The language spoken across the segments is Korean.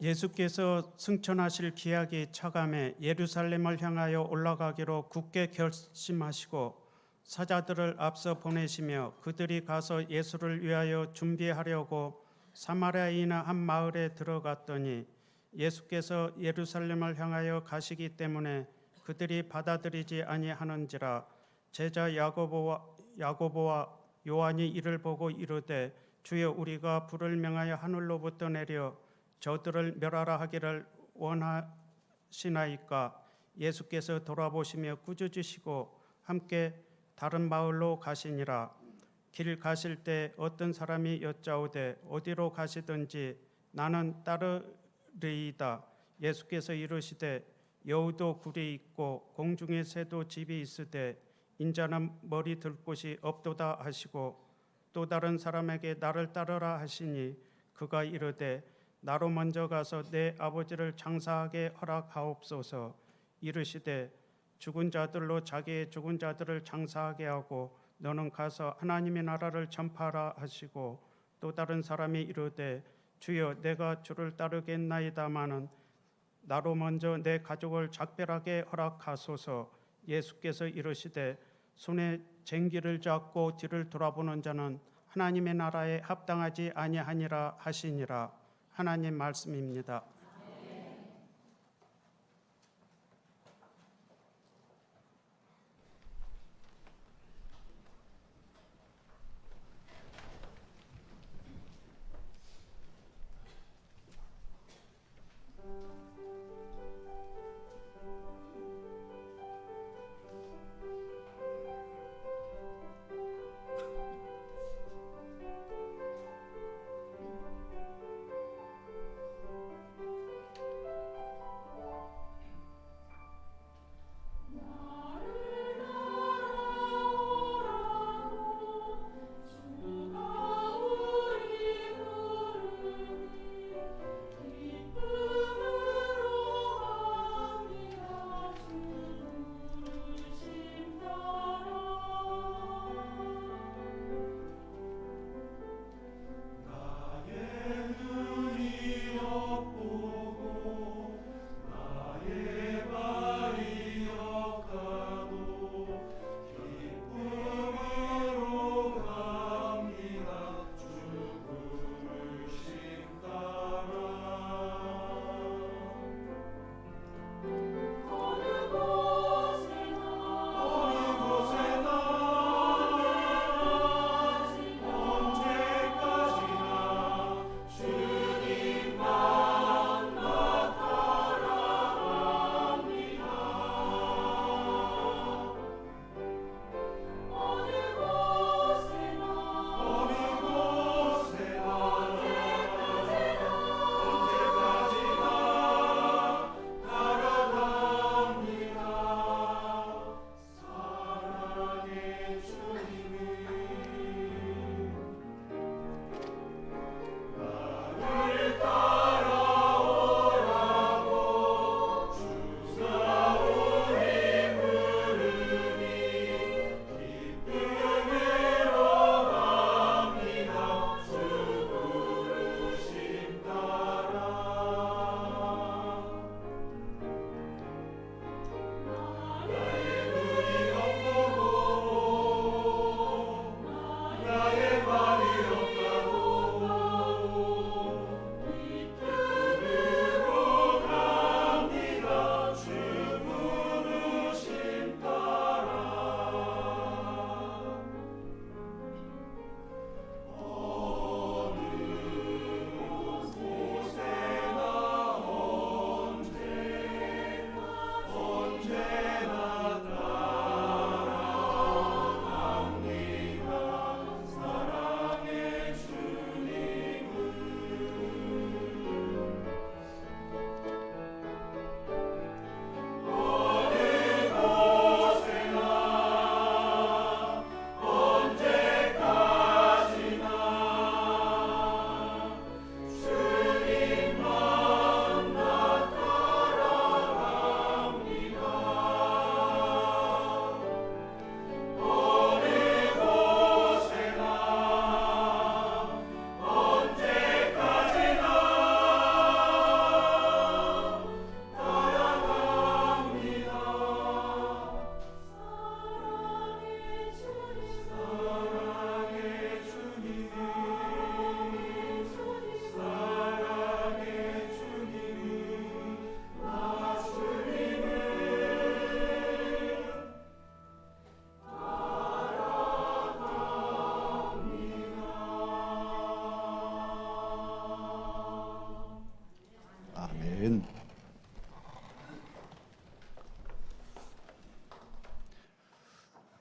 예수께서 승천하실 기약이 차감해 예루살렘을 향하여 올라가기로 굳게 결심하시고 사자들을 앞서 보내시며 그들이 가서 예수를 위하여 준비하려고 사마리아인의 한 마을에 들어갔더니 예수께서 예루살렘을 향하여 가시기 때문에 그들이 받아들이지 아니하는지라. 제자 야고보와 요한이 이를 보고 이르되 주여, 우리가 불을 명하여 하늘로부터 내려 저들을 멸하라 하기를 원하시나이까? 예수께서 돌아보시며 꾸짖으시고 함께 다른 마을로 가시니라. 길 가실 때 어떤 사람이 여짜오되 어디로 가시든지 나는 따르리이다. 예수께서 이르시되 여우도 굴이 있고 공중의 새도 집이 있으되 인자는 머리 들 곳이 없도다 하시고 또 다른 사람에게 나를 따르라 하시니 그가 이르되 나로 먼저 가서 내 아버지를 장사하게 허락하옵소서. 이르시되 죽은 자들로 자기의 죽은 자들을 장사하게 하고 너는 가서 하나님의 나라를 전파하라 하시고 또 다른 사람이 이르되 주여, 내가 주를 따르겠나이다마는 나로 먼저 내 가족을 작별하게 허락하소서. 예수께서 이르시되 손에 쟁기를 잡고 뒤를 돌아보는 자는 하나님의 나라에 합당하지 아니하니라 하시니라. 하나님 말씀입니다.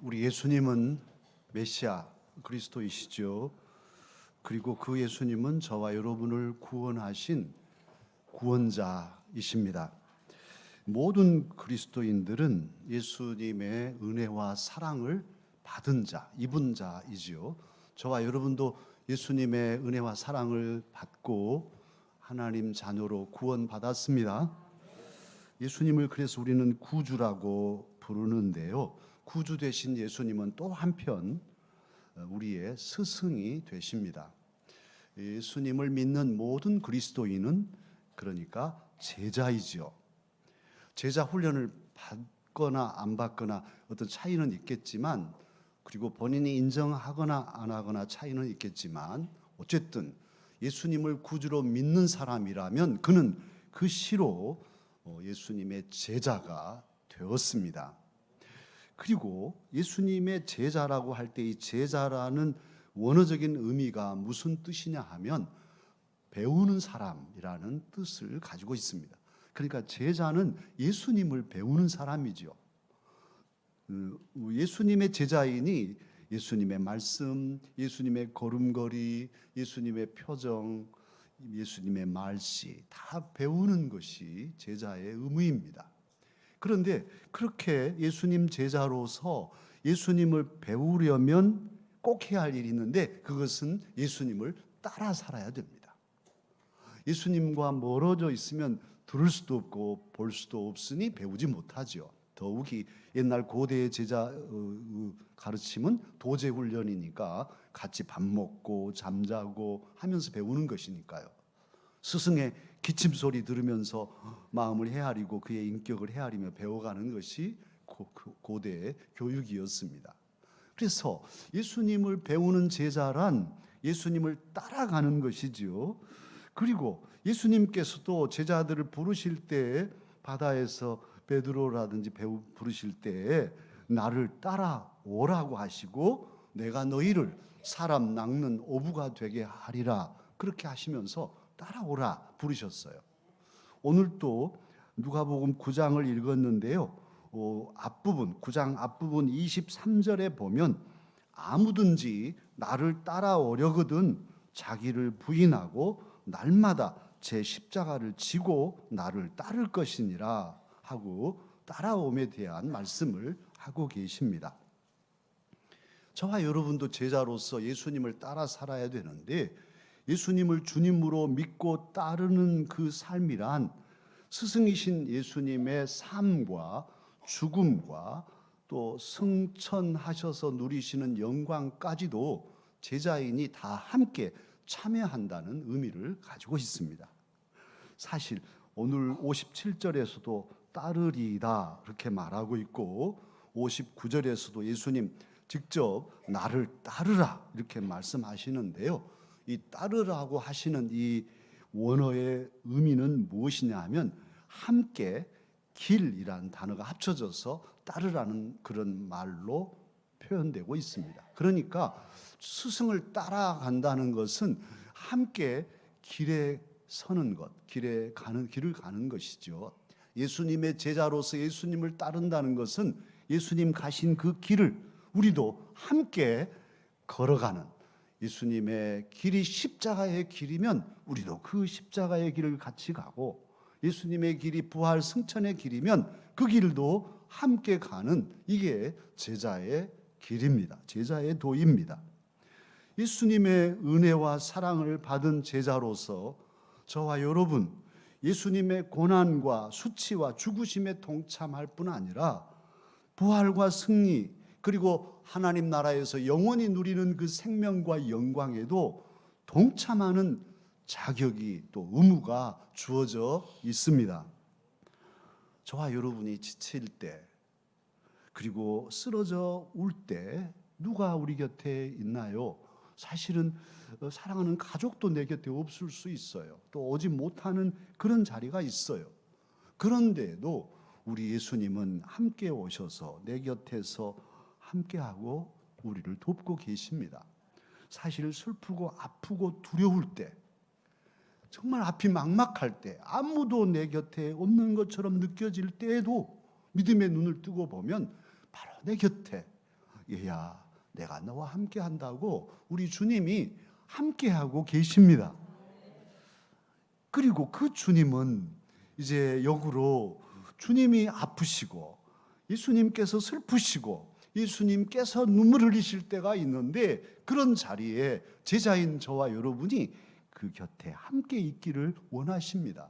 우리 예수님은 메시아 그리스도이시죠. 그리고 그 예수님은 저와 여러분을 구원하신 구원자이십니다. 모든 그리스도인들은 예수님의 은혜와 사랑을 받은 자, 입은 자이지요. 저와 여러분도 예수님의 은혜와 사랑을 받고 하나님 자녀로 구원받았습니다. 예수님을 그래서 우리는 구주라고 부르는데요. 구주 되신 예수님은 또 한편 우리의 스승이 되십니다. 예수님을 믿는 모든 그리스도인은 그러니까 제자이지요. 제자 훈련을 받거나 안 받거나 어떤 차이는 있겠지만, 그리고 본인이 인정하거나 안 하거나 차이는 있겠지만, 어쨌든 예수님을 구주로 믿는 사람이라면 그는 그 시로 예수님의 제자가 되었습니다. 그리고 예수님의 제자라고 할 때 이 제자라는 원어적인 의미가 무슨 뜻이냐 하면 배우는 사람이라는 뜻을 가지고 있습니다. 그러니까 제자는 예수님을 배우는 사람이죠. 예수님의 제자이니 예수님의 말씀, 예수님의 걸음걸이, 예수님의 표정, 예수님의 말씨 다 배우는 것이 제자의 의무입니다. 그런데 그렇게 예수님 제자로서 예수님을 배우려면 꼭 해야 할 일이 있는데, 그것은 예수님을 따라 살아야 됩니다. 예수님과 멀어져 있으면 들을 수도 없고 볼 수도 없으니 배우지 못하죠. 더욱이 옛날 고대의 제자 가르침은 도제 훈련이니까 같이 밥 먹고 잠자고 하면서 배우는 것이니까요. 스승의 기침 소리 들으면서 마음을 헤아리고 그의 인격을 헤아리며 배워가는 것이 고대의 교육이었습니다. 그래서 예수님을 배우는 제자란 예수님을 따라가는 것이지요. 그리고 예수님께서도 제자들을 부르실 때, 바다에서 베드로라든지 부르실 때 나를 따라오라고 하시고 내가 너희를 사람 낚는 어부가 되게 하리라, 그렇게 하시면서 따라오라 부르셨어요. 오늘 또 누가복음 9장을 읽었는데요. 앞부분 9장 앞부분 23절에 보면 아무든지 나를 따라오려거든 자기를 부인하고 날마다 제 십자가를 지고 나를 따를 것이니라 하고 따라옴에 대한 말씀을 하고 계십니다. 저와 여러분도 제자로서 예수님을 따라 살아야 되는데, 예수님을 주님으로 믿고 따르는 그 삶이란 스승이신 예수님의 삶과 죽음과 또 승천하셔서 누리시는 영광까지도 제자인이 다 함께 참여한다는 의미를 가지고 있습니다. 사실 오늘 57절에서도 따르리다 이렇게 말하고 있고, 59절에서도 예수님 직접 나를 따르라 이렇게 말씀하시는데요. 이 따르라고 하시는 이 원어의 의미는 무엇이냐 하면 함께 길이라는 단어가 합쳐져서 따르라는 그런 말로 표현되고 있습니다. 그러니까 스승을 따라간다는 것은 함께 길에 서는 것, 길을 가는 것이죠. 예수님의 제자로서 예수님을 따른다는 것은 예수님 가신 그 길을 우리도 함께 걸어가는, 예수님의 길이 십자가의 길이면 우리도 그 십자가의 길을 같이 가고, 예수님의 길이 부활 승천의 길이면 그 길도 함께 가는, 이게 제자의 길입니다. 제자의 도입니다. 예수님의 은혜와 사랑을 받은 제자로서 저와 여러분, 예수님의 고난과 수치와 죽으심에 동참할 뿐 아니라 부활과 승리, 그리고 하나님 나라에서 영원히 누리는 그 생명과 영광에도 동참하는 자격이, 또 의무가 주어져 있습니다. 저와 여러분이 지칠 때, 그리고 쓰러져 울 때 누가 우리 곁에 있나요? 사실은 사랑하는 가족도 내 곁에 없을 수 있어요. 또 오지 못하는 그런 자리가 있어요. 그런데도 우리 예수님은 함께 오셔서 내 곁에서 함께하고 우리를 돕고 계십니다. 사실 슬프고 아프고 두려울 때, 정말 앞이 막막할 때, 아무도 내 곁에 없는 것처럼 느껴질 때에도 믿음의 눈을 뜨고 보면 바로 내 곁에 얘야 내가 너와 함께 한다고 우리 주님이 함께하고 계십니다. 그리고 그 주님은 이제 역으로 주님이 아프시고 예수님께서 슬프시고 예수님께서 눈물 흘리실 때가 있는데 그런 자리에 제자인 저와 여러분이 그 곁에 함께 있기를 원하십니다.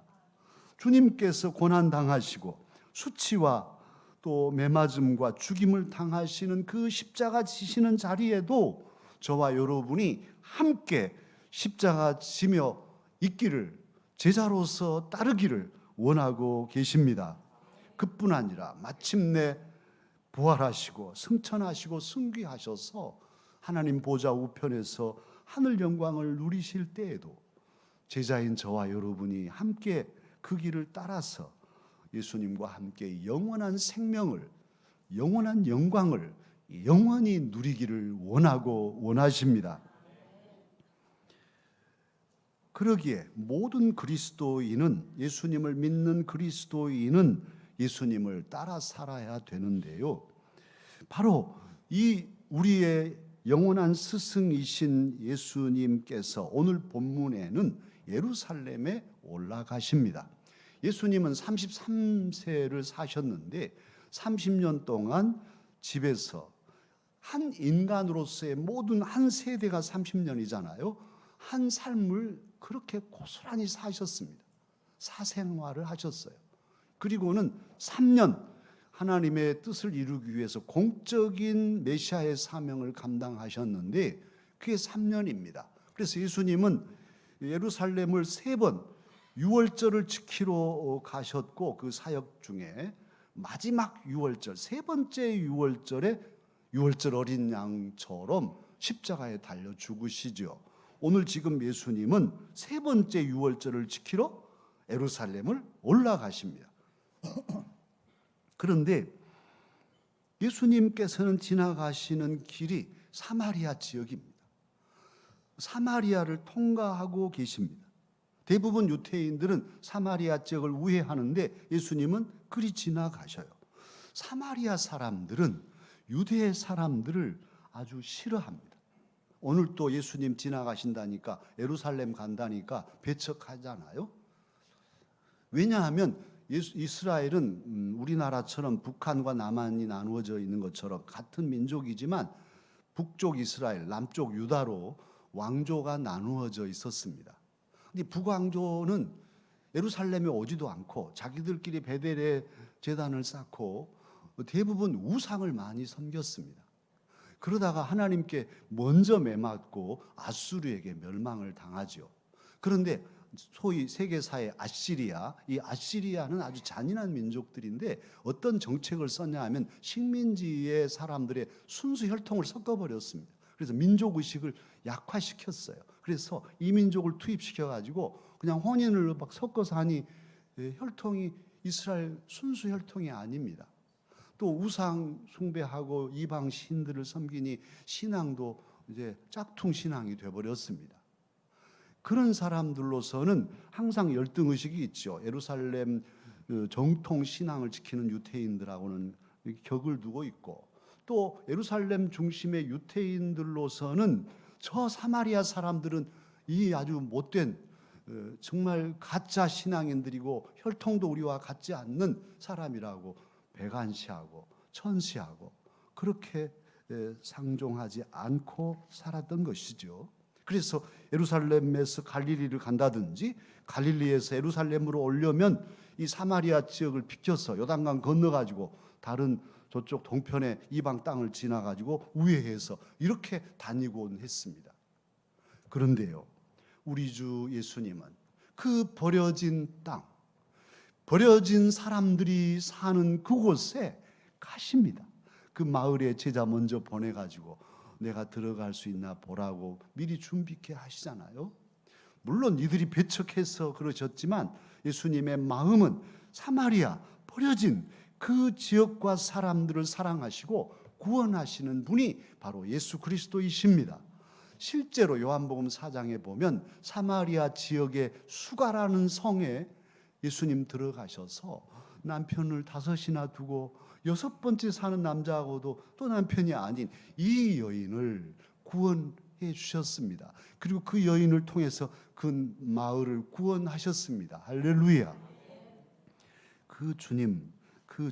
주님께서 고난당하시고 수치와 또 매맞음과 죽임을 당하시는 그 십자가 지시는 자리에도 저와 여러분이 함께 십자가 지며 있기를 제자로서 따르기를 원하고 계십니다. 그뿐 아니라 마침내 부활하시고 승천하시고 승귀하셔서 하나님 보좌 우편에서 하늘 영광을 누리실 때에도 제자인 저와 여러분이 함께 그 길을 따라서 예수님과 함께 영원한 생명을, 영원한 영광을 영원히 누리기를 원하고 원하십니다. 그러기에 모든 그리스도인은, 예수님을 믿는 그리스도인은 예수님을 따라 살아야 되는데요. 바로 이 우리의 영원한 스승이신 예수님께서 오늘 본문에는 예루살렘에 올라가십니다. 예수님은 33세를 사셨는데 30년 동안 집에서 한 인간으로서의 모든 한 세대가 30년이잖아요. 한 삶을 그렇게 고스란히 사셨습니다. 사생활을 하셨어요. 그리고는 3년 하나님의 뜻을 이루기 위해서 공적인 메시아의 사명을 감당하셨는데 그게 3년입니다. 그래서 예수님은 예루살렘을 3번 유월절을 지키러 가셨고 그 사역 중에 마지막 유월절, 3번째 유월절에 유월절 어린 양처럼 십자가에 달려 죽으시죠. 오늘 지금 예수님은 3번째 유월절을 지키러 예루살렘을 올라가십니다. 그런데 예수님께서는 지나가시는 길이 사마리아 지역입니다. 사마리아를 통과하고 계십니다. 대부분 유대인들은 사마리아 지역을 우회하는데 예수님은 그리 지나가셔요. 사마리아 사람들은 유대 사람들을 아주 싫어합니다. 오늘 또 예수님 지나가신다니까 예루살렘 간다니까 배척하잖아요. 왜냐하면 이스라엘은 우리나라처럼 북한과 남한이 나누어져 있는 것처럼 같은 민족이지만 북쪽 이스라엘, 남쪽 유다로 왕조가 나누어져 있었습니다. 근데 북왕조는 예루살렘에 오지도 않고 자기들끼리 베델에 제단을 쌓고 대부분 우상을 많이 섬겼습니다. 그러다가 하나님께 먼저 매맞고 아수르에게 멸망을 당하죠. 그런데 소위 세계사의 아시리아, 이 아시리아는 아주 잔인한 민족들인데 어떤 정책을 썼냐 하면 식민지의 사람들의 순수 혈통을 섞어버렸습니다. 그래서 민족의식을 약화시켰어요. 그래서 이민족을 투입시켜가지고 그냥 혼인을 막 섞어서 하니 혈통이 이스라엘 순수 혈통이 아닙니다. 또 우상 숭배하고 이방 신들을 섬기니 신앙도 이제 짝퉁 신앙이 돼버렸습니다. 그런 사람들로서는 항상 열등의식이 있죠. 예루살렘 정통 신앙을 지키는 유대인들하고는 격을 두고 있고 또 예루살렘 중심의 유대인들로서는 저 사마리아 사람들은 이 아주 못된 정말 가짜 신앙인들이고 혈통도 우리와 같지 않는 사람이라고 배관시하고 천시하고 그렇게 상종하지 않고 살았던 것이죠. 그래서 예루살렘에서 갈릴리를 간다든지 갈릴리에서 예루살렘으로 오려면 이 사마리아 지역을 비켜서 요단강 건너가지고 다른 저쪽 동편의 이방 땅을 지나가지고 우회해서 이렇게 다니곤 했습니다. 그런데요, 우리 주 예수님은 그 버려진 땅, 버려진 사람들이 사는 그곳에 가십니다. 그 마을에 제자 먼저 보내가지고 내가 들어갈 수 있나 보라고 미리 준비케 하시잖아요. 물론 이들이 배척해서 그러셨지만 예수님의 마음은 사마리아 버려진 그 지역과 사람들을 사랑하시고 구원하시는 분이 바로 예수 그리스도이십니다. 실제로 요한복음 4장에 보면 사마리아 지역의 수가라는 성에 예수님 들어가셔서 남편을 5이나 두고 6번째 사는 남자하고도 또 남편이 아닌 이 여인을 구원해 주셨습니다. 그리고 그 여인을 통해서 그 마을을 구원하셨습니다. 할렐루야. 그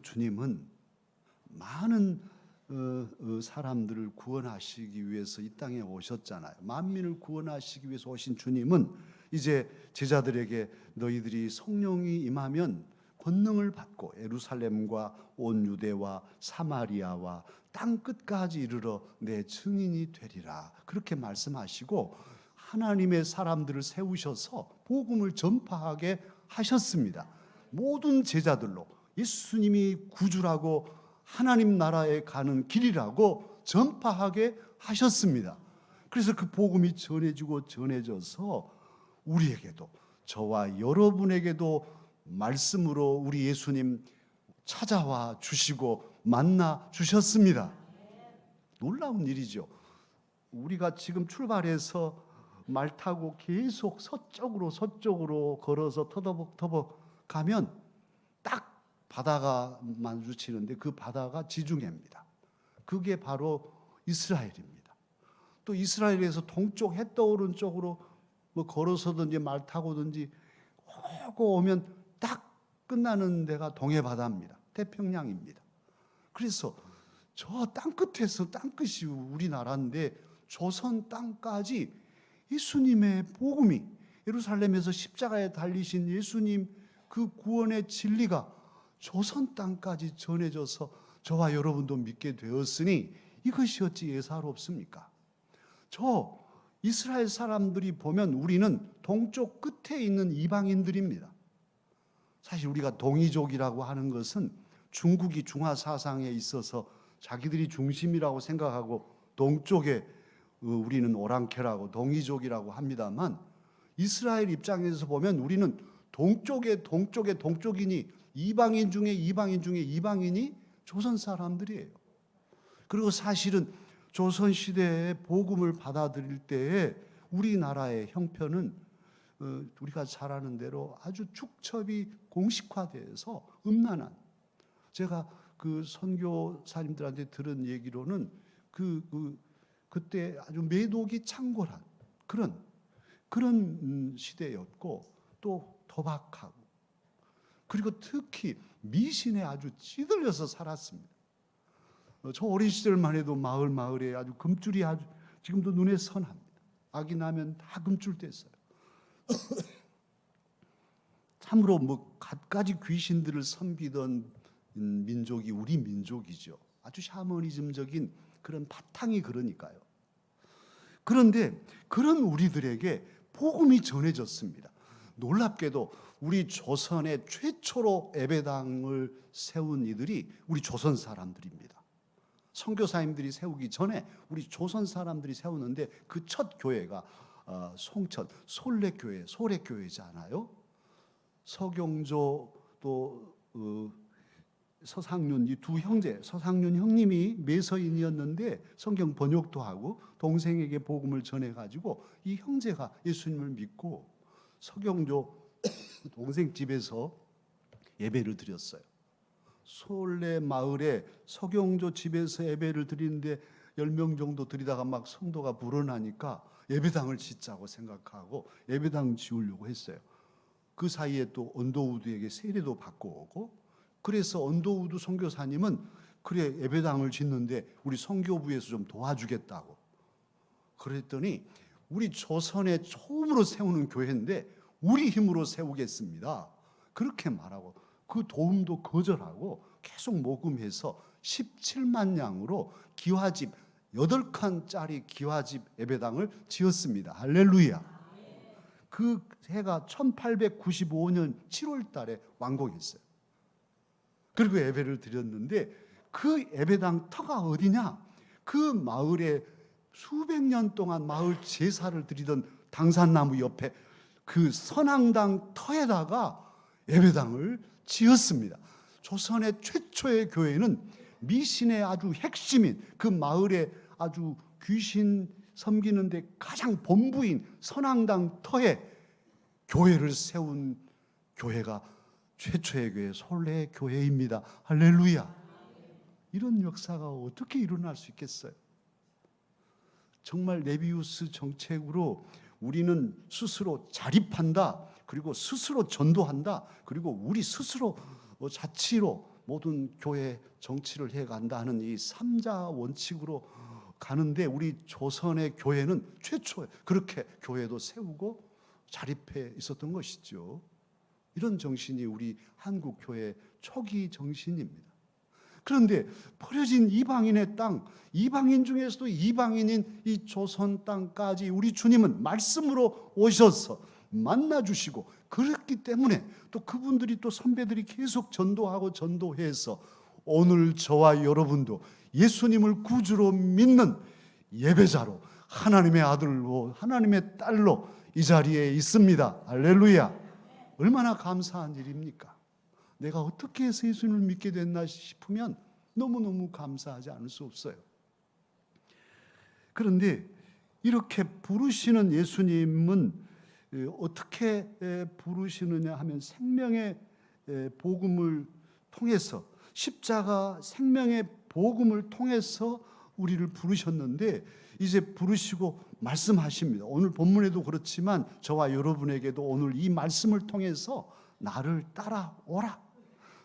주님은 많은 사람들을 구원하시기 위해서 이 땅에 오셨잖아요. 만민을 구원하시기 위해서 오신 주님은 이제 제자들에게 너희들이 성령이 임하면 권능을 받고 예루살렘과 온 유대와 사마리아와 땅 끝까지 이르러 내 증인이 되리라, 그렇게 말씀하시고 하나님의 사람들을 세우셔서 복음을 전파하게 하셨습니다. 모든 제자들로 예수님이 구주라고 하나님 나라에 가는 길이라고 전파하게 하셨습니다. 그래서 그 복음이 전해지고 전해져서 우리에게도, 저와 여러분에게도 말씀으로 우리 예수님 찾아와 주시고 만나 주셨습니다. 놀라운 일이죠. 우리가 지금 출발해서 말 타고 계속 서쪽으로 걸어서 터벅터벅 가면 딱 바다가 마주치는데 그 바다가 지중해입니다. 그게 바로 이스라엘입니다. 또 이스라엘에서 동쪽 해 떠오른 쪽으로 뭐 걸어서든지 말 타고든지 오고 오면 딱 끝나는 데가 동해 바다입니다. 태평양입니다. 그래서 저 땅끝에서, 땅끝이 우리나라인데 조선 땅까지 예수님의 복음이, 예루살렘에서 십자가에 달리신 예수님 그 구원의 진리가 조선 땅까지 전해져서 저와 여러분도 믿게 되었으니 이것이 어찌 예사롭습니까? 저 이스라엘 사람들이 보면 우리는 동쪽 끝에 있는 이방인들입니다. 사실 우리가 동이족이라고 하는 것은 중국이 중화 사상에 있어서 자기들이 중심이라고 생각하고 동쪽에 우리는 오랑캐라고 동이족이라고 합니다만, 이스라엘 입장에서 보면 우리는 동쪽이니 이방인 중에 이방인이 조선 사람들이에요. 그리고 사실은 조선 시대에 복음을 받아들일 때에 우리나라의 형편은 우리가 잘 아는 대로 아주 축첩이 공식화돼서 음란한, 제가 그 선교사님들한테 들은 얘기로는 그때 아주 매독이 창궐한 그런 시대였고, 또 도박하고, 그리고 특히 미신에 아주 찌들려서 살았습니다. 저 어린 시절만 해도 마을에 아주 금줄이 아주 지금도 눈에 선합니다. 아기 나면 다 금줄 뗐어요. 참으로 뭐 갖가지 귀신들을 섬기던 민족이 우리 민족이죠. 아주 샤머니즘적인 그런 바탕이 그러니까요. 그런데 그런 우리들에게 복음이 전해졌습니다. 놀랍게도 우리 조선의 최초로 예배당을 세운 이들이 우리 조선 사람들입니다. 선교사님들이 세우기 전에 우리 조선 사람들이 세우는데 그 첫 교회가 송천 소래교회잖아요. 서경조 또 서상륜, 이 두 형제, 서상륜 형님이 매서인이었는데 성경 번역도 하고 동생에게 복음을 전해가지고 이 형제가 예수님을 믿고 서경조 동생 집에서 예배를 드렸어요. 솔레 마을에 서경조 집에서 예배를 드리는데 10명 정도 드리다가 막 성도가 불어나니까 예배당을 짓자고 생각하고 예배당 지으려고 했어요. 그 사이에 또 언더우드에게 세례도 받고 오고, 그래서 언더우드 선교사님은 그래 예배당을 짓는데 우리 선교부에서 좀 도와주겠다고 그랬더니, 우리 조선에 처음으로 세우는 교회인데 우리 힘으로 세우겠습니다, 그렇게 말하고 그 도움도 거절하고 계속 모금해서 17만 양으로 기와집 8칸짜리 기와집 예배당을 지었습니다. 할렐루야. 그 해가 1895년 7월 달에 완공했어요. 그리고 예배를 드렸는데 그 예배당 터가 어디냐? 그 마을에 수백 년 동안 마을 제사를 드리던 당산나무 옆에 그 선앙당 터에다가 예배당을 지었습니다. 조선의 최초의 교회는 미신의 아주 핵심인 그 마을에 아주 귀신 섬기는데 가장 본부인 선앙당 터에 교회를 세운 교회가 최초의 교회 솔레 교회입니다. 할렐루야. 이런 역사가 어떻게 일어날 수 있겠어요? 정말 네비우스 정책으로 우리는 스스로 자립한다. 그리고 스스로 전도한다. 그리고 우리 스스로 자치로 모든 교회 정치를 해간다 하는 이 3자 원칙으로 가는데, 우리 조선의 교회는 최초에 그렇게 교회도 세우고 자립해 있었던 것이죠. 이런 정신이 우리 한국 교회 초기 정신입니다. 그런데 버려진 이방인의 땅, 이방인 중에서도 이방인인 이 조선 땅까지 우리 주님은 말씀으로 오셔서 만나주시고, 그렇기 때문에 또 그분들이 또 선배들이 계속 전도하고 전도해서 오늘 저와 여러분도 예수님을 구주로 믿는 예배자로, 하나님의 아들로, 하나님의 딸로 이 자리에 있습니다. 할렐루야. 얼마나 감사한 일입니까? 내가 어떻게 해서 예수님을 믿게 됐나 싶으면 너무너무 감사하지 않을 수 없어요. 그런데 이렇게 부르시는 예수님은 어떻게 부르시느냐 하면 생명의 복음을 통해서, 십자가 생명의 복음을 통해서 우리를 부르셨는데, 이제 부르시고 말씀하십니다. 오늘 본문에도 그렇지만 저와 여러분에게도 오늘 이 말씀을 통해서 나를 따라오라,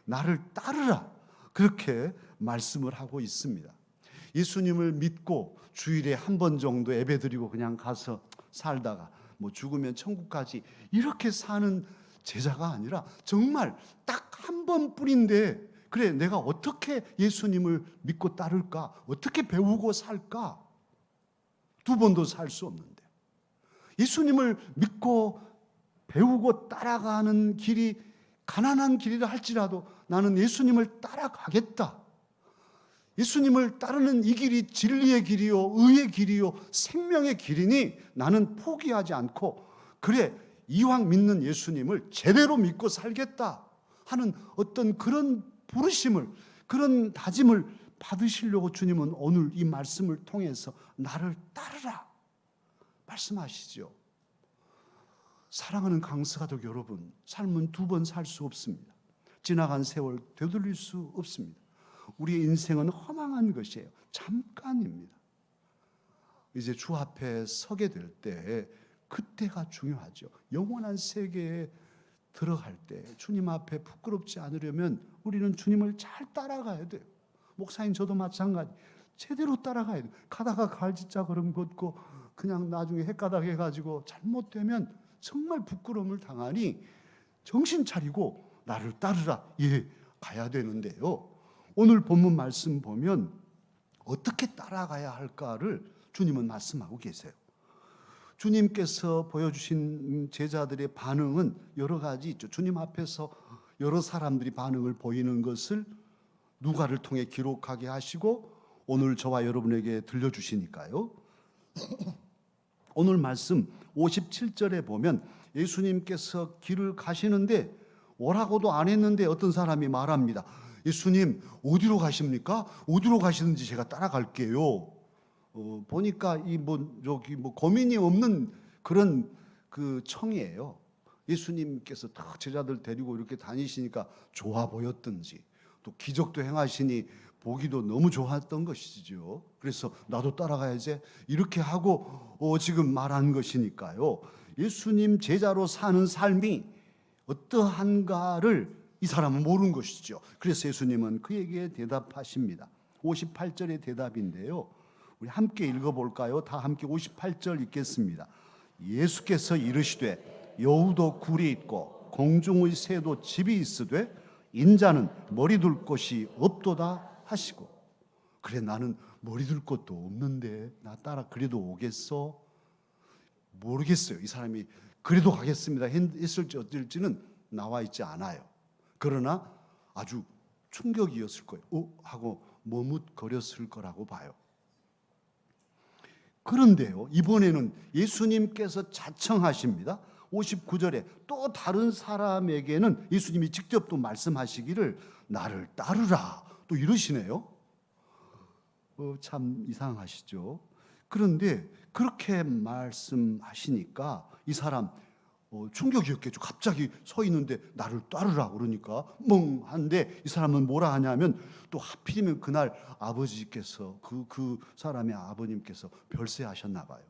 나를 따르라, 그렇게 말씀을 하고 있습니다. 예수님을 믿고 주일에 한 번 정도 예배드리고 그냥 가서 살다가 뭐 죽으면 천국까지 이렇게 사는 제자가 아니라, 정말 딱 한 번뿐인데 그래, 내가 어떻게 예수님을 믿고 따를까, 어떻게 배우고 살까, 두 번도 살 수 없는데 예수님을 믿고 배우고 따라가는 길이 가난한 길이라 할지라도 나는 예수님을 따라가겠다. 예수님을 따르는 이 길이 진리의 길이요, 의의 길이요, 생명의 길이니 나는 포기하지 않고, 그래, 이왕 믿는 예수님을 제대로 믿고 살겠다 하는 어떤 그런 부르심을, 그런 다짐을 받으시려고 주님은 오늘 이 말씀을 통해서 나를 따르라 말씀하시죠. 사랑하는 강서가족 여러분, 삶은 두 번 살 수 없습니다. 지나간 세월 되돌릴 수 없습니다. 우리의 인생은 허망한 것이에요. 잠깐입니다. 이제 주 앞에 서게 될 때, 그때가 중요하죠. 영원한 세계에 들어갈 때 주님 앞에 부끄럽지 않으려면 우리는 주님을 잘 따라가야 돼요. 목사님 저도 마찬가지. 제대로 따라가야 돼요. 가다가 갈짓자 걸음 걷고 그냥 나중에 헷가닥 해가지고 잘못되면 정말 부끄러움을 당하니 정신 차리고 나를 따르라, 예, 가야 되는데요. 오늘 본문 말씀 보면 어떻게 따라가야 할까를 주님은 말씀하고 계세요. 주님께서 보여주신 제자들의 반응은 여러 가지 있죠. 주님 앞에서 여러 사람들이 반응을 보이는 것을 누가를 통해 기록하게 하시고 오늘 저와 여러분에게 들려주시니까요. 오늘 말씀 57절에 보면 예수님께서 길을 가시는데 오라고도 안 했는데 어떤 사람이 말합니다. 예수님 어디로 가십니까? 어디로 가시는지 제가 따라갈게요. 보니까 이 고민이 없는 그런 그 청이에요. 예수님께서 딱 제자들 데리고 이렇게 다니시니까 좋아 보였든지, 또 기적도 행하시니 보기도 너무 좋았던 것이죠. 그래서 나도 따라가야지 이렇게 하고 지금 말한 것이니까요. 예수님 제자로 사는 삶이 어떠한가를 이 사람은 모르는 것이죠. 그래서 예수님은 그에게 대답하십니다. 58절의 대답인데요. 우리 함께 읽어볼까요? 다 함께 58절 읽겠습니다. 예수께서 이르시되 여우도 굴이 있고 공중의 새도 집이 있으되 인자는 머리 둘 곳이 없도다 하시고. 그래, 나는 머리 둘 곳도 없는데 나 따라 그래도 오겠어? 모르겠어요. 이 사람이 그래도 가겠습니다 했을지 어떨지는 나와 있지 않아요. 그러나 아주 충격이었을 거예요. 하고 머뭇거렸을 거라고 봐요. 그런데요, 이번에는 예수님께서 자청하십니다. 59절에 또 다른 사람에게는 예수님이 직접 또 말씀하시기를 나를 따르라 또 이러시네요. 참 이상하시죠. 그런데 그렇게 말씀하시니까 이 사람 충격이었겠죠. 갑자기 서 있는데 나를 따르라 그러니까 멍한데 이 사람은 뭐라 하냐면 또 하필이면 그날 아버지께서 그 사람의 아버님께서 별세하셨나 봐요.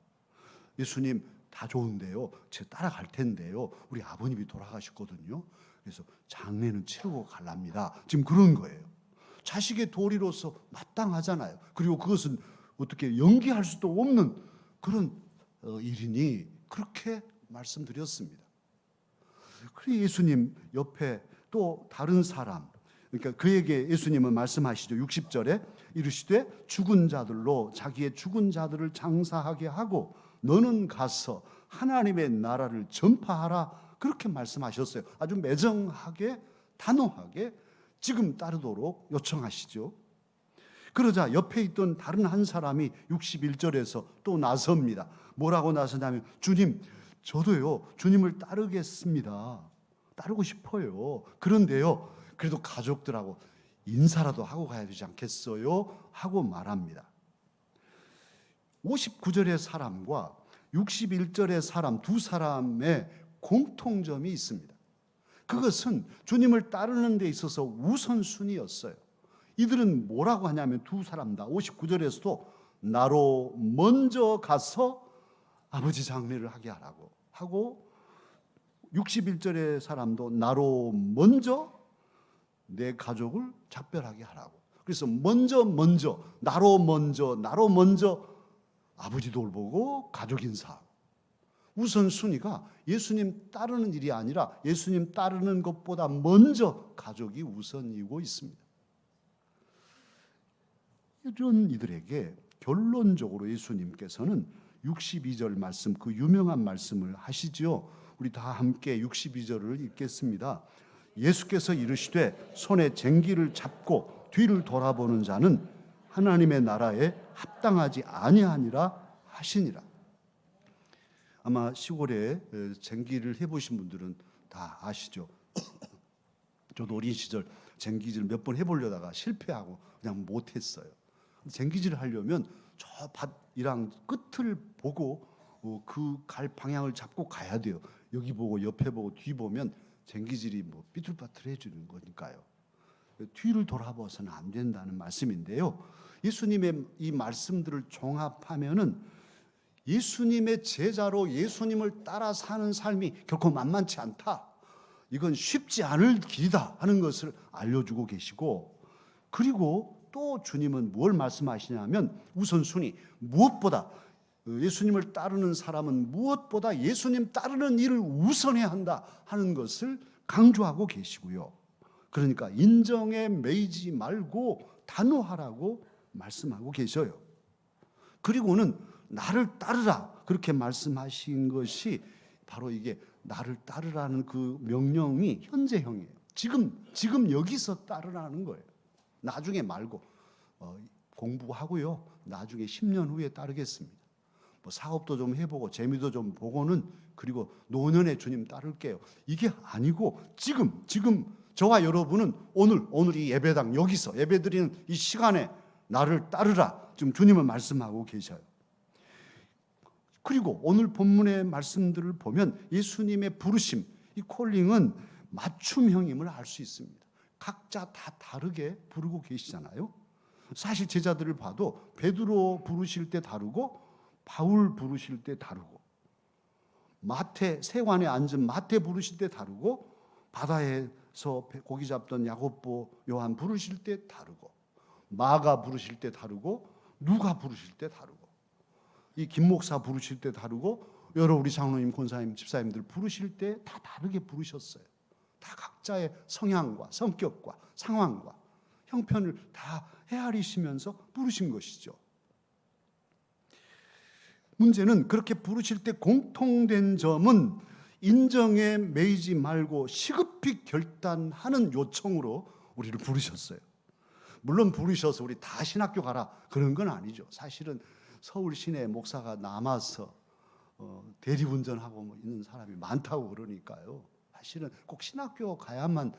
예수님 다 좋은데요, 제 따라갈 텐데요, 우리 아버님이 돌아가셨거든요. 그래서 장례는 치르고 갈랍니다. 지금 그런 거예요. 자식의 도리로서 마땅하잖아요. 그리고 그것은 어떻게 연기할 수도 없는 그런 일이니 그렇게 말씀드렸습니다. 그리고 예수님 옆에 또 다른 사람, 그러니까 그에게 예수님은 말씀하시죠. 60절에 이르시되 죽은 자들로 자기의 죽은 자들을 장사하게 하고 너는 가서 하나님의 나라를 전파하라, 그렇게 말씀하셨어요. 아주 매정하게 단호하게 지금 따르도록 요청하시죠. 그러자 옆에 있던 다른 한 사람이 61절에서 또 나섭니다. 뭐라고 나서냐면 주님, 저도요 주님을 따르겠습니다. 따르고 싶어요. 그런데요 그래도 가족들하고 인사라도 하고 가야 되지 않겠어요? 하고 말합니다. 59절의 사람과 61절의 사람 두 사람의 공통점이 있습니다. 그것은 주님을 따르는 데 있어서 우선순위였어요. 이들은 뭐라고 하냐면 두 사람 다 59절에서도 나로 먼저 가서 아버지 장례를 하게 하라고 하고 61절의 사람도 나로 먼저 내 가족을 작별하게 하라고. 그래서 먼저 나로 먼저 아버지 돌보고 가족 인사하고. 우선순위가 예수님 따르는 일이 아니라 예수님 따르는 것보다 먼저 가족이 우선이고 있습니다. 이런 이들에게 결론적으로 예수님께서는 62절 말씀, 그 유명한 말씀을 하시죠. 우리 다 함께 62절을 읽겠습니다. 예수께서 이르시되 손에 쟁기를 잡고 뒤를 돌아보는 자는 하나님의 나라에 합당하지 아니하니라 하시니라. 아마 시골에 쟁기를 해보신 분들은 다 아시죠. 저도 어린 시절 쟁기질 몇 번 해보려다가 실패하고 그냥 못했어요. 쟁기질을 하려면 저 밭이랑 끝을 보고 그 갈 방향을 잡고 가야 돼요. 여기 보고 옆에 보고 뒤 보면 쟁기질이 뭐 삐뚤빠뚤해지는 거니까요. 뒤를 돌아봐서는 안 된다는 말씀인데요. 예수님의 이 말씀들을 종합하면은 예수님의 제자로 예수님을 따라 사는 삶이 결코 만만치 않다. 이건 쉽지 않을 길이다 하는 것을 알려주고 계시고, 그리고 또 주님은 뭘 말씀하시냐면 우선순위, 무엇보다 예수님을 따르는 사람은 무엇보다 예수님 따르는 일을 우선해야 한다 하는 것을 강조하고 계시고요. 그러니까 인정에 매이지 말고 단호하라고 말씀하고 계셔요. 그리고는 나를 따르라 그렇게 말씀하신 것이 바로 이게 나를 따르라는 그 명령이 현재형이에요. 지금 여기서 따르라는 거예요. 나중에 말고 공부하고요. 나중에 10년 후에 따르겠습니다. 뭐 사업도 좀 해보고 재미도 좀 보고는 그리고 노년에 주님 따를게요. 이게 아니고 지금 저와 여러분은 오늘 이 예배당 여기서 예배드리는 이 시간에 나를 따르라 지금 주님은 말씀하고 계셔요. 그리고 오늘 본문의 말씀들을 보면 예수님의 부르심, 이 콜링은 맞춤형임을 알 수 있습니다. 각자 다 다르게 부르고 계시잖아요. 사실 제자들을 봐도 베드로 부르실 때 다르고 바울 부르실 때 다르고 마태 세관에 앉은 마태 부르실 때 다르고 바다에서 고기 잡던 야고보 요한 부르실 때 다르고 마가 부르실 때 다르고 누가 부르실 때 다르고 이 김 목사 부르실 때 다르고 여러 우리 장로님, 권사님, 집사님들 부르실 때 다 다르게 부르셨어요. 다 각자의 성향과 성격과 상황과 형편을 다 헤아리시면서 부르신 것이죠. 문제는 그렇게 부르실 때 공통된 점은 인정에 매이지 말고 시급히 결단하는 요청으로 우리를 부르셨어요. 물론 부르셔서 우리 다 신학교 가라 그런 건 아니죠. 사실은 서울 시내 목사가 남아서 대리운전하고 있는 사람이 많다고 그러니까요. 사실은 꼭 신학교 가야만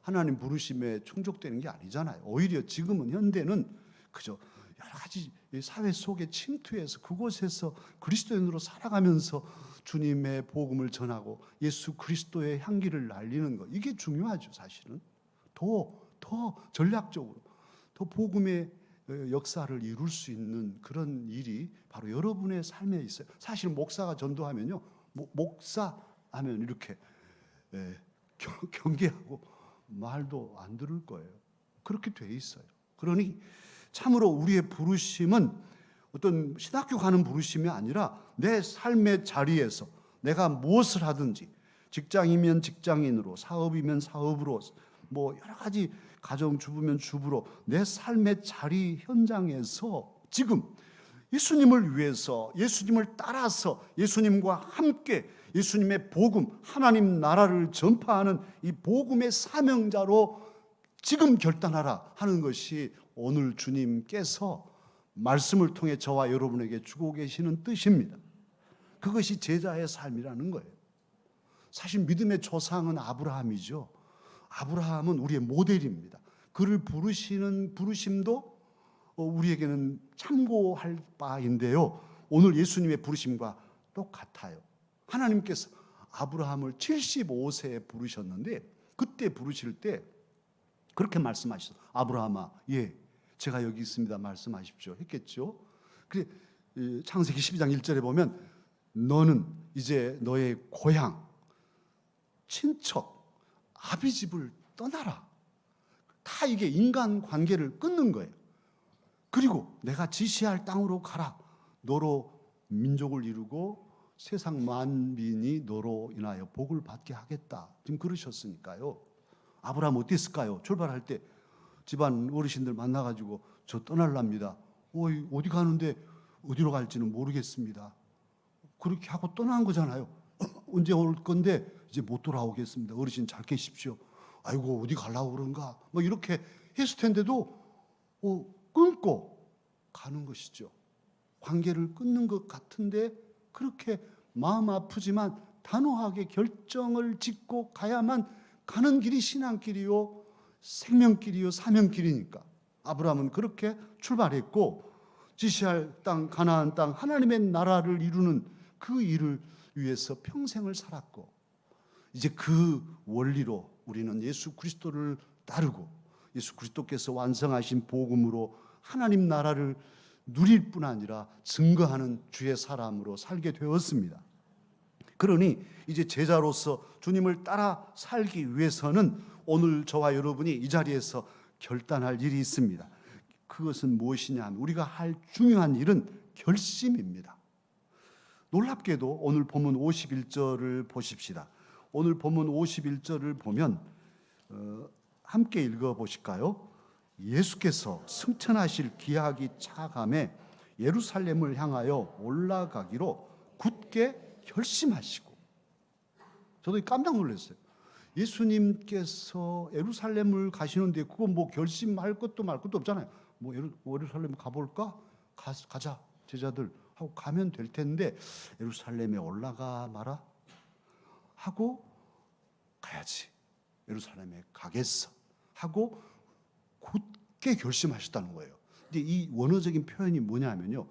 하나님 부르심에 충족되는 게 아니잖아요. 오히려 지금은 현대는 그저 여러 가지 사회 속에 침투해서 그곳에서 그리스도인으로 살아가면서 주님의 복음을 전하고 예수 그리스도의 향기를 날리는 것, 이게 중요하죠. 사실은 더 전략적으로 더 복음의 역사를 이룰 수 있는 그런 일이 바로 여러분의 삶에 있어요. 사실 목사가 전도하면요, 목사 하면 이렇게 경계하고 말도 안 들을 거예요. 그렇게 돼 있어요. 그러니 참으로 우리의 부르심은 어떤 신학교 가는 부르심이 아니라 내 삶의 자리에서 내가 무엇을 하든지, 직장이면 직장인으로, 사업이면 사업으로, 뭐 여러 가지 가정주부면 주부로 내 삶의 자리 현장에서 지금 예수님을 위해서, 예수님을 따라서 예수님과 함께 예수님의 복음, 하나님 나라를 전파하는 이 복음의 사명자로 지금 결단하라 하는 것이 오늘 주님께서 말씀을 통해 저와 여러분에게 주고 계시는 뜻입니다. 그것이 제자의 삶이라는 거예요. 사실 믿음의 조상은 아브라함이죠. 아브라함은 우리의 모델입니다. 그를 부르시는 부르심도 우리에게는 참고할 바인데요. 오늘 예수님의 부르심과 똑같아요. 하나님께서 아브라함을 75세에 부르셨는데 그때 부르실 때 그렇게 말씀하셨어요. 아브라함아, 예, 제가 여기 있습니다. 말씀하십시오. 했겠죠. 그래, 창세기 12장 1절에 보면 너는 이제 너의 고향, 친척, 아비 집을 떠나라. 다 이게 인간 관계를 끊는 거예요. 그리고 내가 지시할 땅으로 가라. 너로 민족을 이루고 세상 만민이 너로 인하여 복을 받게 하겠다. 지금 그러셨으니까요. 아브라함 어땠을까요? 출발할 때 집안 어르신들 만나가지고 저 떠날랍니다. 어디 가는데 어디로 갈지는 모르겠습니다. 그렇게 하고 떠난 거잖아요. 언제 올 건데 이제 못 돌아오겠습니다. 어르신 잘 계십시오. 아이고 어디 가려고 그런가. 뭐 이렇게 했을 텐데도 끊고 가는 것이죠. 관계를 끊는 것 같은데 그렇게 마음 아프지만 단호하게 결정을 짓고 가야만 가는 길이 신앙길이요, 생명길이요, 사명길이니까. 아브라함은 그렇게 출발했고 지시할 땅, 가나안 땅, 하나님의 나라를 이루는 그 일을 위해서 평생을 살았고, 이제 그 원리로 우리는 예수 그리스도를 따르고 예수 그리스도께서 완성하신 복음으로 하나님 나라를 누릴 뿐 아니라 증거하는 주의 사람으로 살게 되었습니다. 그러니 이제 제자로서 주님을 따라 살기 위해서는 오늘 저와 여러분이 이 자리에서 결단할 일이 있습니다. 그것은 무엇이냐 하면 우리가 할 중요한 일은 결심입니다. 놀랍게도 오늘 본문 51절을 보십시다. 오늘 본문 51절을 보면 함께 읽어보실까요? 예수께서 승천하실 기약이 차감해 예루살렘을 향하여 올라가기로 굳게 결심하시고. 저도 깜짝 놀랐어요. 예수님께서 예루살렘을 가시는데 그거 뭐 결심할 것도 말 것도 없잖아요. 뭐 예루살렘 가볼까? 가자 제자들 하고 가면 될 텐데 예루살렘에 올라가 마라 하고 가야지. 예루살렘에 가겠어 하고 굳게 결심하셨다는 거예요. 근데 이 원어적인 표현이 뭐냐면요,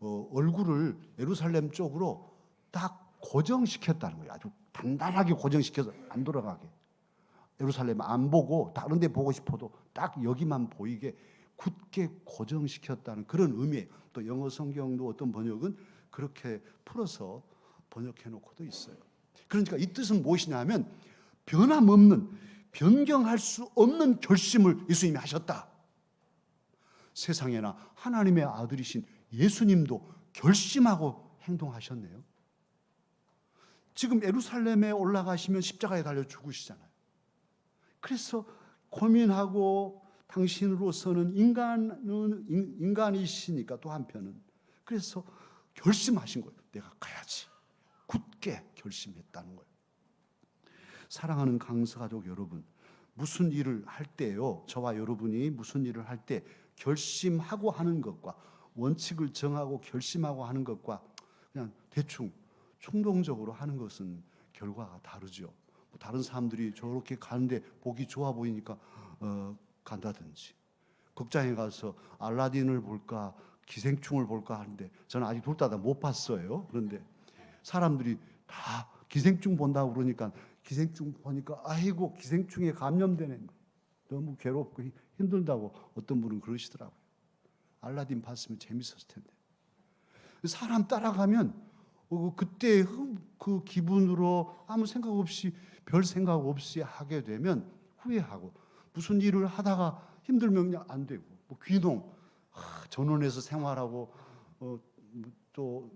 얼굴을 예루살렘 쪽으로 딱 고정시켰다는 거예요. 아주 단단하게 고정시켜서 안 돌아가게. 예루살렘 안 보고 다른 데 보고 싶어도 딱 여기만 보이게 굳게 고정시켰다는 그런 의미예요. 또 영어 성경도 어떤 번역은 그렇게 풀어서 번역해 놓고도 있어요. 그러니까 이 뜻은 무엇이냐면 변함없는, 변경할 수 없는 결심을 예수님이 하셨다. 세상에나 하나님의 아들이신 예수님도 결심하고 행동하셨네요. 지금 예루살렘에 올라가시면 십자가에 달려 죽으시잖아요. 그래서 고민하고 당신으로서는 인간이시니까 또 한편은 그래서 결심하신 거예요. 내가 가야지. 굳게 결심했다는 거예요. 사랑하는 강서가족 여러분, 무슨 일을 할 때요, 저와 여러분이 무슨 일을 할 때 결심하고 하는 것과 원칙을 정하고 결심하고 하는 것과 그냥 대충 충동적으로 하는 것은 결과가 다르죠. 다른 사람들이 저렇게 가는데 보기 좋아 보이니까 간다든지, 극장에 가서 알라딘을 볼까 기생충을 볼까 하는데 저는 아직 둘 다 못 봤어요. 그런데 사람들이 다 기생충 본다고 그러니까 기생충 보니까 아이고 기생충에 감염되는 거 너무 괴롭고 힘들다고 어떤 분은 그러시더라고요. 알라딘 봤으면 재밌었을 텐데. 사람 따라가면 그때 그 기분으로 아무 생각 없이 별 생각 없이 하게 되면 후회하고 무슨 일을 하다가 힘들면 그냥 안 되고 뭐 귀농 전원에서 생활하고 또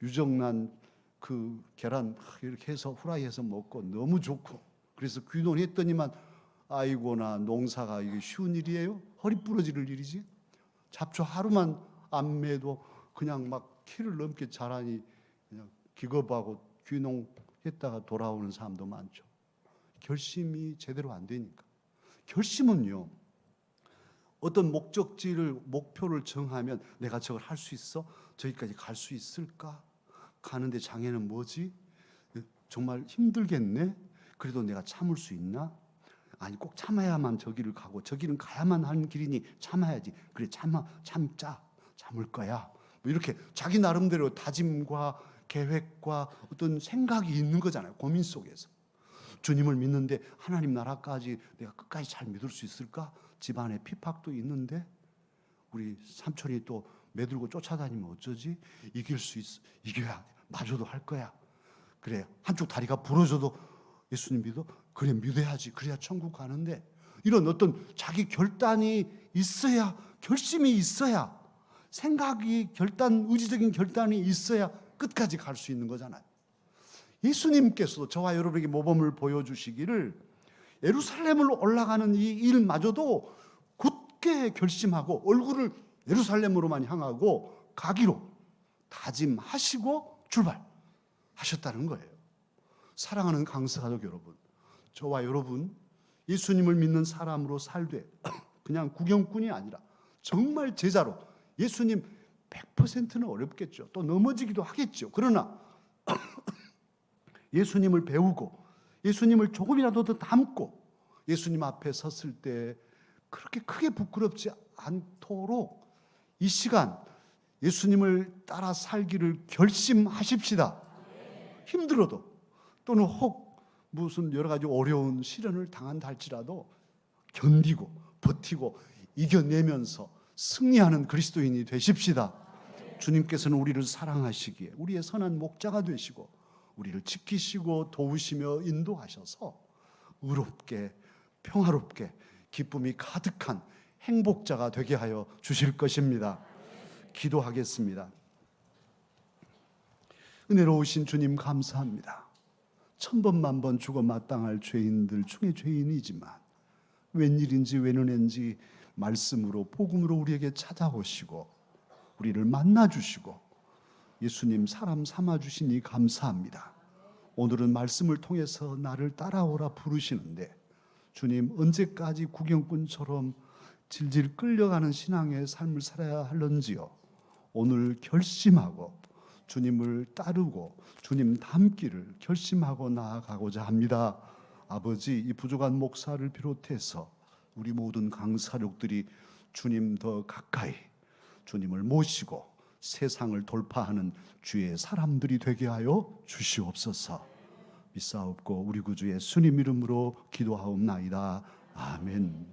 유정란 그 계란 이렇게 해서 후라이해서 먹고 너무 좋고 그래서 귀농했더니만 아이고나 농사가 이게 쉬운 일이에요? 허리 부러질 일이지. 잡초 하루만 안 매도 그냥 막 키를 넘게 자라니 그냥 기겁하고 귀농했다가 돌아오는 사람도 많죠. 결심이 제대로 안 되니까. 결심은요, 어떤 목표를 정하면 내가 저걸 할 수 있어? 저기까지 갈 수 있을까? 가는데 장애는 뭐지? 정말 힘들겠네? 그래도 내가 참을 수 있나? 아니 꼭 참아야만 저기를 가고 저기는 가야만 하는 길이니 참아야지. 그래 참자. 참을 거야. 뭐 이렇게 자기 나름대로 다짐과 계획과 어떤 생각이 있는 거잖아요. 고민 속에서. 주님을 믿는데 하나님 나라까지 내가 끝까지 잘 믿을 수 있을까? 집안에 핍박도 있는데 우리 삼촌이 또 매들고 쫓아다니면 어쩌지? 이길 수 있어. 이겨야 마저도 할 거야. 그래 한쪽 다리가 부러져도 예수님 믿어? 그래 믿어야지. 그래야 천국 가는데 이런 어떤 자기 결단이 있어야 결심이 있어야 생각이 의지적인 결단이 있어야 끝까지 갈 수 있는 거잖아요. 예수님께서도 저와 여러분에게 모범을 보여주시기를 예루살렘으로 올라가는 이 일마저도 굳게 결심하고 얼굴을 예루살렘으로만 향하고 가기로 다짐하시고 출발하셨다는 거예요. 사랑하는 강서가족 여러분, 저와 여러분 예수님을 믿는 사람으로 살되 그냥 구경꾼이 아니라 정말 제자로 예수님 100%는 어렵겠죠. 또 넘어지기도 하겠죠. 그러나 예수님을 배우고 예수님을 조금이라도 더 닮고 예수님 앞에 섰을 때 그렇게 크게 부끄럽지 않도록 이 시간 예수님을 따라 살기를 결심하십시다. 힘들어도 또는 혹 무슨 여러 가지 어려운 시련을 당한다 할지라도 견디고 버티고 이겨내면서 승리하는 그리스도인이 되십시다. 주님께서는 우리를 사랑하시기에 우리의 선한 목자가 되시고 우리를 지키시고 도우시며 인도하셔서 의롭게 평화롭게 기쁨이 가득한 행복자가 되게 하여 주실 것입니다. 기도하겠습니다. 은혜로우신 주님 감사합니다. 천번만번 죽어 마땅할 죄인들 중에 죄인이지만 웬일인지 웬은인지 말씀으로 복음으로 우리에게 찾아오시고 우리를 만나주시고 예수님 사람 삼아주시니 감사합니다. 오늘은 말씀을 통해서 나를 따라오라 부르시는데 주님 언제까지 구경꾼처럼 질질 끌려가는 신앙의 삶을 살아야 할런지요. 오늘 결심하고 주님을 따르고 주님 닮기를 결심하고 나아가고자 합니다. 아버지, 이 부족한 목사를 비롯해서 우리 모든 강사력들이 주님 더 가까이 주님을 모시고 세상을 돌파하는 주의 사람들이 되게 하여 주시옵소서. 믿사옵고 우리 구주 예수님 이름으로 기도하옵나이다. 아멘.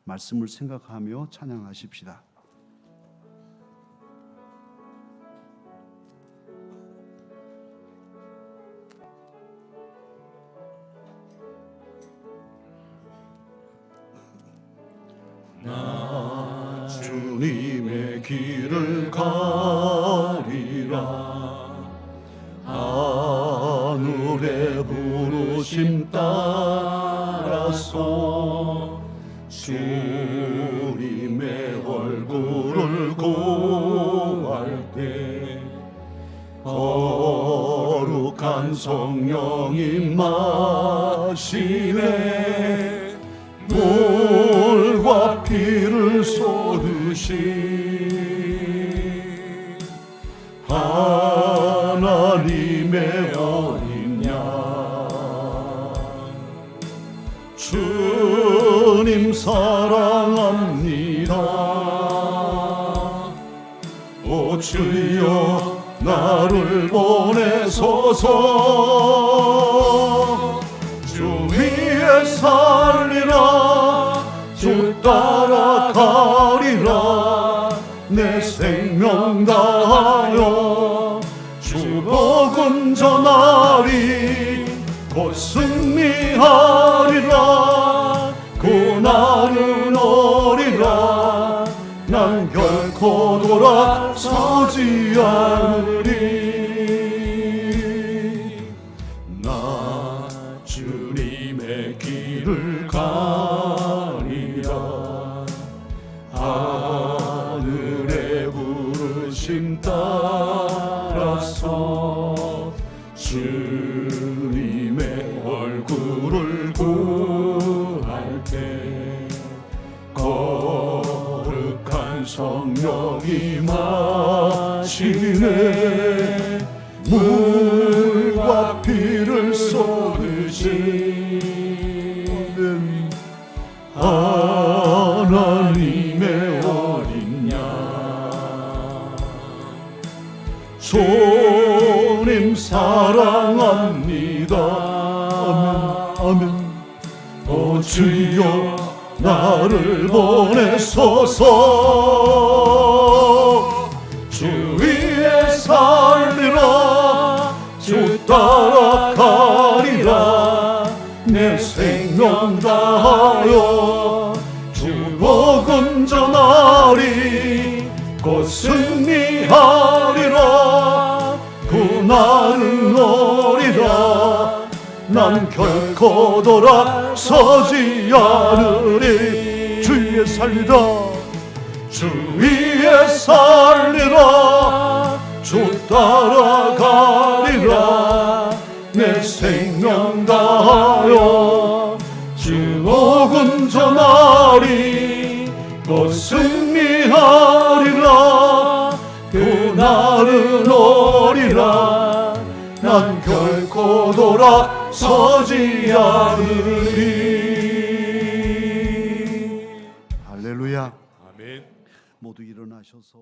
말씀을 생각하며 찬양하십시다. 나 주님의 길을 가리라. 하늘의 부르심 따라서 주님의 얼굴을 구할 때 거룩한 성령이 마시네. 물과 피를 쏟으신 하나님의 어린 양 주님 사랑합니다. 오 주여 나를 보내소서. 주 위에 살리라 주 따라가리라 내 생명 다하여 주 복음 전하리 곧 승리하리라 그날은 오리라 난 결코 돌아서지 않으리. 나 주님의 길을 가리라 하늘의 부르심 따라서 주님의 얼굴을 구할 때 거룩한 성령이 마시네 물과 피를 쏟으신 하나님의 어린 양 주님 사랑합니다. 아멘. 오 주여 나를 보내소서. 주 위에 살리라 주 따라가리라 내 생명 다하여 주 복음 전하리 곧 승리하리라 그날은 오리라 난 결코 돌아서지 않으리. 주 위에 살리라 주 위에 살리라 주 따라가리라 내 생명 다하여 주 복음 전하리 곧 승리하리라 그날은 오리라 난 결코 돌아서지 않으리. 할렐루야. 아멘. 모두 일어나셔서